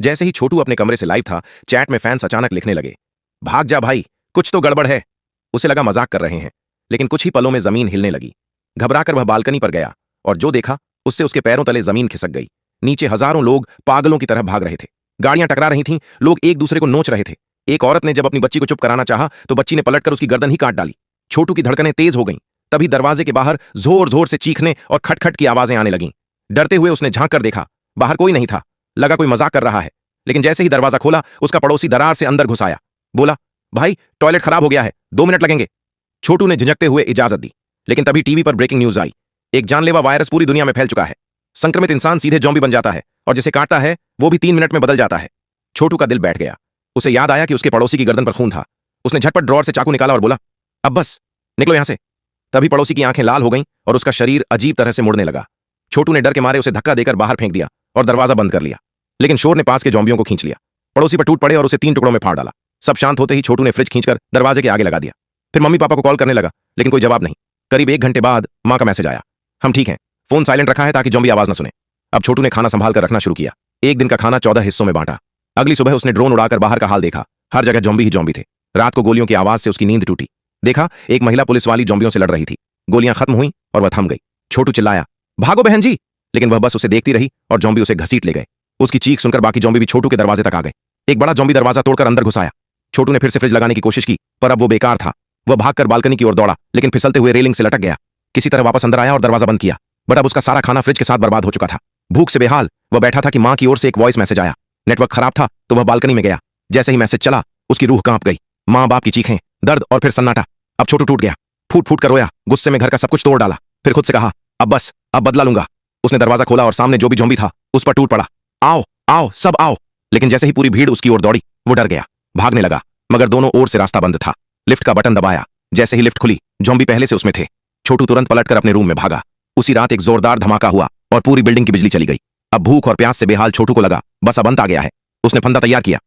जैसे ही छोटू अपने कमरे से लाइव था, चैट में फैंस अचानक लिखने लगे, भाग जा भाई, कुछ तो गड़बड़ है। उसे लगा मजाक कर रहे हैं, लेकिन कुछ ही पलों में जमीन हिलने लगी। घबराकर वह बालकनी पर गया और जो देखा उससे उसके पैरों तले जमीन खिसक गई। नीचे हजारों लोग पागलों की तरह भाग रहे थे। गाड़ियां टकरा रही थीं, लोग एक दूसरे को नोच रहे थे। एक औरत ने जब अपनी बच्ची को चुप कराना चाहा तो बच्ची ने पलटकर उसकी गर्दन ही काट डाली। छोटू की धड़कनें तेज हो गईं। तभी दरवाजे के बाहर जोर जोर से चीखने और खटखट की आवाजें आने लगीं। डरते हुए उसने झांक कर देखा, बाहर कोई नहीं था। लगा कोई मजाक कर रहा है, लेकिन जैसे ही दरवाजा खोला उसका पड़ोसी दरार से अंदर घुस आया। बोला, भाई टॉयलेट खराब हो गया है, 2 मिनट लगेंगे। छोटू ने झिझकते हुए इजाजत दी, लेकिन तभी टीवी पर ब्रेकिंग न्यूज आई। एक जानलेवा वायरस पूरी दुनिया में फैल चुका है। संक्रमित इंसान सीधे ज़ॉम्बी बन जाता है और जिसे काटता है वो भी 3 मिनट में बदल जाता है। छोटू का दिल बैठ गया। उसे याद आया कि उसके पड़ोसी की गर्दन पर खून था। उसने झटपट ड्रॉर से चाकू निकाला और बोला, अब बस निकलो यहां से। तभी पड़ोसी की आंखें लाल हो गईं और उसका शरीर अजीब तरह से मुड़ने लगा। छोटू ने डर के मारे उसे धक्का देकर बाहर फेंक दिया और दरवाजा बंद कर लिया, लेकिन शोर ने पास के ज़ॉम्बियों को खींच लिया। पड़ोसी पर टूट पड़े और उसे 3 टुकड़ों में फाड़ डाला। सब शांत होते ही छोटू ने फ्रिज खींचकर दरवाजे के आगे लगा दिया। फिर मम्मी पापा को कॉल करने लगा, लेकिन कोई जवाब नहीं। करीब 1 घंटे बाद मां का मैसेज आया, हम ठीक हैं, फोन साइलेंट रखा है ताकि ज़ॉम्बी आवाज न सुने। अब छोटू ने खाना संभाल कर रखना शुरू किया। एक दिन का खाना 14 हिस्सों में बांटा। अगली सुबह उसने ड्रोन उड़ाकर बाहर का हाल देखा। हर जगह ज़ॉम्बी ही ज़ॉम्बी थे। रात को गोलियों की आवाज से उसकी नींद टूटी। देखा, एक महिला पुलिस वाली ज़ॉम्बियों से लड़ रही थी। गोलियां खत्म हुई और वह थम गई। छोटू चिल्लाया, भागो बहन जी, लेकिन वह बस उसे देखती रही और ज़ॉम्बी उसे घसीट ले गए। उसकी चीख सुनकर बाकी ज़ॉम्बी भी छोटू के दरवाजे तक आ गए। एक बड़ा ज़ॉम्बी दरवाजा तोड़कर अंदर घुस आया। छोटू ने फिर से फ्रिज लगाने की कोशिश की, पर अब वो बेकार था। वह भागकर बालकनी की ओर दौड़ा, लेकिन फिसलते हुए रेलिंग से लटक गया। किसी तरह वापस अंदर आया और दरवाजा बंद किया, बट अब उसका सारा खाना फ्रिज के साथ बर्बाद हो चुका था। भूख से बेहाल वह बैठा था कि मां की ओर से एक वॉइस मैसेज आया। नेटवर्क खराब था तो वह बालकनी में गया। जैसे ही मैसेज चला उसकी रूह कांप गई। मां बाप की चीखें, दर्द और फिर सन्नाटा। अब छोटू टूट गया, फूट फूट कर रोया। गुस्से में घर का सब कुछ तोड़ डाला। फिर खुद से कहा, अब बस, अब बदला लूंगा। उसने दरवाजा खोला और सामने जो भी ज़ॉम्बी था उस पर टूट पड़ा। आओ आओ सब आओ। लेकिन जैसे ही पूरी भीड़ उसकी ओर दौड़ी वो डर गया, भागने लगा, मगर दोनों ओर से रास्ता बंद था। लिफ्ट का बटन दबाया। जैसे ही लिफ्ट खुली ज़ॉम्बी पहले से उसमें थे। छोटू तुरंत पलटकर अपने रूम में भागा। उसी रात एक जोरदार धमाका हुआ और पूरी बिल्डिंग की बिजली चली गई। अब भूख और प्यास से बेहाल छोटू को लगा, बस अब अंत आ गया है। उसने फंदा तैयार किया,